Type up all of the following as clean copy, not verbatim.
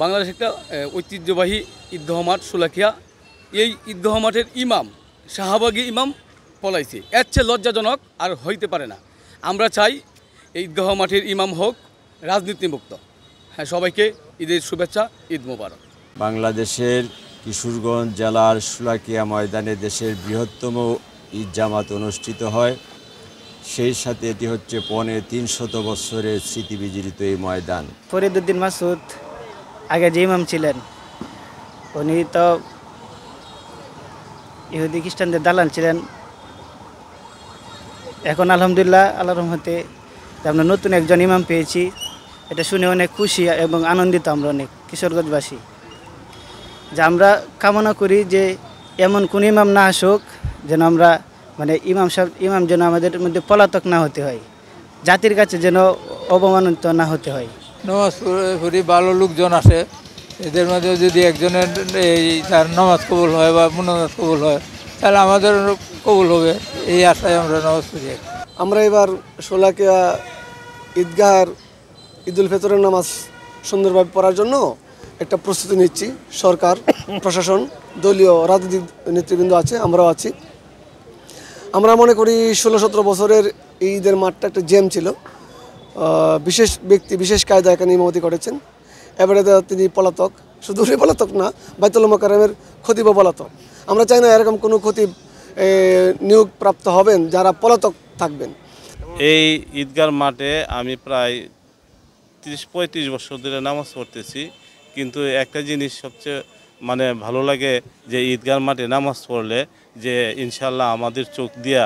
বাংলাদেশ একটা ঐতিহ্যবাহী ঈদগাহ মাঠ শোলাকিয়া। এই ঈদগাহ মাঠের ইমাম শাহবাগী ইমাম পলাইছে, এর চেয়ে লজ্জাজনক আর হইতে পারে না। আমরা চাই এই ঈদগাহ মাঠের ইমাম হোক রাজনীতিমুক্ত। হ্যাঁ, সবাইকে ঈদের শুভেচ্ছা, ঈদ মোবারক। বাংলাদেশের কিশোরগঞ্জ জেলার শোলাকিয়া ময়দানে দেশের বৃহত্তম ঈদ জামাত অনুষ্ঠিত হয়। সেই সাথে এটি হচ্ছে 300 বছরের স্মৃতিবিজড়িত এই ময়দান। ফরিদউদ্দিন মাসুদ আগে যে ইমাম ছিলেন, উনি তো ইহুদি খ্রিস্টানদের দালাল ছিলেন। এখন আলহামদুলিল্লাহ আল্লাহর রহমতে আমরা নতুন একজন ইমাম পেয়েছি। এটা শুনে অনেক খুশি এবং আনন্দিত আমরা অনেক কিশোরগঞ্জবাসী। যে আমরা কামনা করি যে এমন কোন ইমাম না আসুক, যেন আমরা ইমাম যেন আমাদের মধ্যে পলাতক না হতে হয়, জাতির কাছে যেন অবমানিত না হতে হয়। নামাজ পড়ি ভালো লোকজন আসে, এদের মধ্যে যদি একজনের তার নামাজ কবুল হয় বা মুনাজাত কবুল হয়, তাহলে আমাদের কবুল হবে, এই আশায় আমরা নামাজ পড়ি। আমরা এবার শোলাকিয়া ঈদগাহের ঈদুল ফিতরের নামাজ সুন্দরভাবে পড়ার জন্য একটা প্রস্তুতি নিচ্ছি। সরকার, প্রশাসন, দলীয় রাজনৈতিক নেতৃবৃন্দ আছে, আমরাও আছি। আমরা মনে করি 16-17 বছরের এই ঈদের মাঠটা একটা জেম ছিল। বিশেষ ব্যক্তি বিশেষ কায়দা এখানে ইমামতি করেছেন। এবারে তিনি পলাতক, শুধু পলাতক না, বাইতুল মোকাররমের খতিবও পলাতক। আমরা চাই না এরকম কোনো খতিব নিয়োগপ্রাপ্ত হবেন যারা পলাতক থাকবেন। এই ঈদগাহ মাঠে আমি প্রায় 30-35 বছর ধরে নামাজ পড়তেছি, কিন্তু একটা জিনিস সবচেয়ে ভালো লাগে যে ঈদগাহ মাঠে নামাজ পড়লে যে ইনশাল্লাহ আমাদের চোখ দিয়া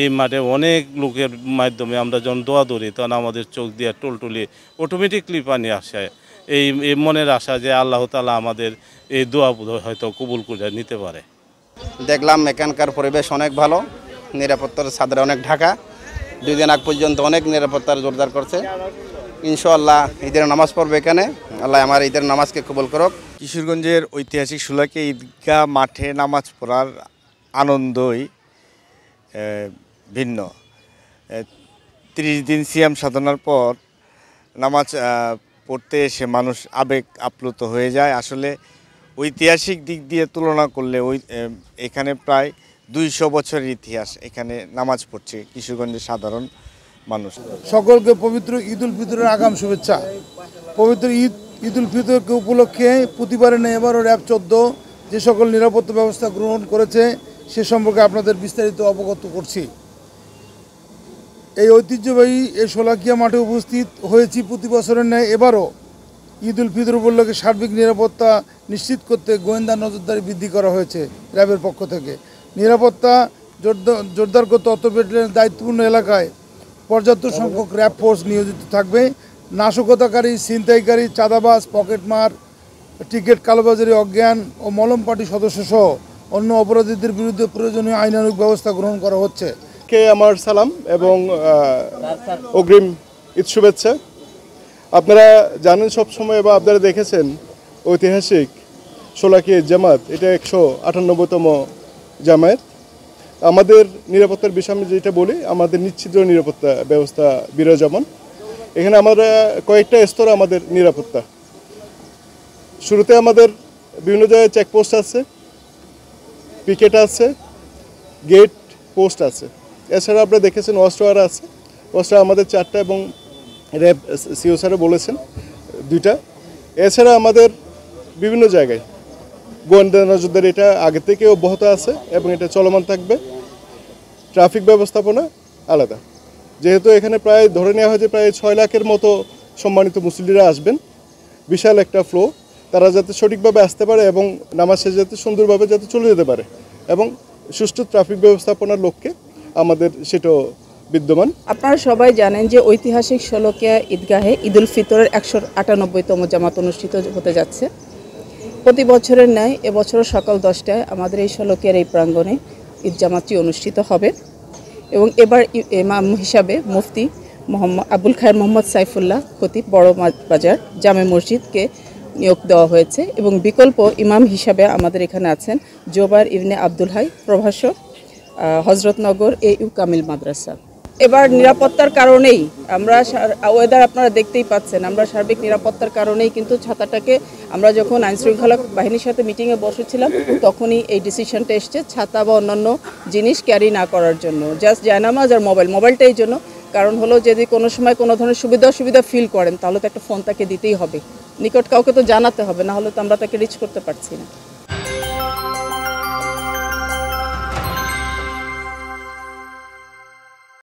এই মাঠে অনেক লোকের মাধ্যমে আমরা যখন দোয়া ধরি তখন আমাদের চোখ দিয়া টলটলি অটোমেটিকলি পানি আসে। এই মনের আশা যে আল্লাহ তাআলা আমাদের এই দোয়া হয়তো কবুল করে নিতে পারে। দেখলাম এখানকার পরিবেশ অনেক ভালো, নিরাপত্তার ছাদরে অনেক ঢাকা। 2 দিন আগ পর্যন্ত অনেক নিরাপত্তার জোরদার করছে। ইনশাআল্লাহ ঈদের নামাজ পড়বে এখানে, আল্লাহ আমার ঈদের নামাজকে কবুল করুক। কিশোরগঞ্জের ঐতিহাসিক শোলাকিয়া ঈদগাহ মাঠে নামাজ পড়ার আনন্দই ভিন্ন। 30 দিন সিয়াম সাধনার পর নামাজ পড়তে এসে মানুষ আবেগ আপ্লুত হয়ে যায়। আসলে ঐতিহাসিক দিক দিয়ে তুলনা করলে এখানে প্রায় 200 বছরের ইতিহাস। এখানে নামাজ পড়ছে কিশোরগঞ্জের সাধারণ মানুষ। সকলকে পবিত্র ঈদুল ফিতরের আগাম শুভেচ্ছা। পবিত্র ঈদুল ফিতরকে উপলক্ষে প্রতিবারে নেই এবারও র্যাব 14 যে সকল নিরাপত্তা ব্যবস্থা গ্রহণ করেছে সে সম্পর্কে আপনাদের বিস্তারিত অবগত করছি। এই ঐতিহ্যবাহী এই শোলাকিয়া মাঠে উপস্থিত হয়েছি প্রতি বছরের ন্যায় এবারও ঈদুল ফিতর উপলক্ষে সার্বিক নিরাপত্তা নিশ্চিত করতে গোয়েন্দা নজরদারি বৃদ্ধি করা হয়েছে র্যাবের পক্ষ থেকে। নিরাপত্তা জোরদার করতে অত্র ব্যাটালিয়নের দায়িত্বপূর্ণ এলাকায় পর্যাপ্ত সংখ্যক র্যাব ফোর্স নিয়োজিত থাকবে। নাশকতাকারী, ছিনতাইকারী, চাঁদাবাজ, পকেটমার, টিকিট কালোবাজারি, অজ্ঞান ও মলম পার্টি সদস্যসহ অন্য অপরাধীদের বিরুদ্ধে প্রয়োজনীয় আইনানুগ ব্যবস্থা গ্রহণ করা হচ্ছে। আমার সালাম এবং অগ্রিম ঈদ শুভেচ্ছা। আপনারা জানেন সবসময় বা আপনারা দেখেছেন ঐতিহাসিক শোলাকিয়া জামাত, এটা 198তম জামায়াত। আমাদের নিরাপত্তার বিষয়ে আমি যেটা বলি, আমাদের নিশ্চিদ্র নিরাপত্তা ব্যবস্থা বিরাজমান। এখানে আমরা কয়েকটা স্তরে আমাদের নিরাপত্তা। শুরুতে আমাদের বিভিন্ন জায়গায় চেকপোস্ট আছে, পিকেট আছে, গেট পোস্ট আছে। এছাড়া আপনারা দেখেছেন ওয়াচটাওয়ার আছে। ওয়াচটাওয়ার আমাদের 4টা এবং র্যাব সিও স্যারে বলেছেন 2টা। এছাড়া আমাদের বিভিন্ন জায়গায় গোয়েন্দা নজরদারি এটা আগে থেকে অব্যাহত আছে এবং এটা চলমান থাকবে। ট্রাফিক ব্যবস্থাপনা আলাদা, যেহেতু এখানে প্রায় ধরে নেওয়া হয় যে প্রায় 6 লাখের মতো সম্মানিত মুসল্লিরা আসবেন। বিশাল একটা ফ্লো, তারা যাতে সঠিকভাবে আসতে পারে এবং নামাজ শেষে যাতে সুন্দরভাবে যাতে চলে যেতে পারে এবং সুষ্ঠু ট্রাফিক ব্যবস্থাপনার লক্ষ্যে আমাদের সেটাও বিদ্যমান। আপনারা সবাই জানেন যে ঐতিহাসিক শোলাকিয়া ঈদগাহে ঈদুল ফিতরের 198তম জামাত অনুষ্ঠিত হতে যাচ্ছে। প্রতি বছরের ন্যায় এবছরও সকাল 10টায় আমাদের এই শোলাকিয়ার এই প্রাঙ্গণে ঈদ জামাতটি অনুষ্ঠিত হবে এবং এবার ইমাম হিসাবে মুফতি আবুল খায়ের মোহাম্মদ সাইফুল্লাহ খতিব বড় বাজার জামে মসজিদকে নিয়োগ দেওয়া হয়েছে এবং বিকল্প ইমাম হিসাবে আমাদের এখানে আছেন জোবায়ের ইবনে আব্দুল হাই, প্রভাষক, হজরতনগর AU কামিল মাদ্রাসা। এবার নিরাপত্তার কারণেই আমরা ওয়েদার আপনারা দেখতেই পাচ্ছেন, আমরা সার্বিক নিরাপত্তার কারণেই কিন্তু ছাতাটাকে আমরা যখন আইনশৃঙ্খলা বাহিনীর সাথে মিটিংয়ে বসেছিলাম তখনই এই ডিসিশনটা এসছে ছাতা বা অন্যান্য জিনিস ক্যারি না করার জন্য, জাস্ট জায়নামাজ আর মোবাইলটা এই জন্য। কারণ হলো যদি কোনো সময় কোনো ধরনের সুবিধা ফিল করেন তাহলে তো একটা ফোন তাকে দিতেই হবে, নিকট কাউকে তো জানাতে হবে, না হলে তো আমরা তাকে রিচ করতে পারছি না।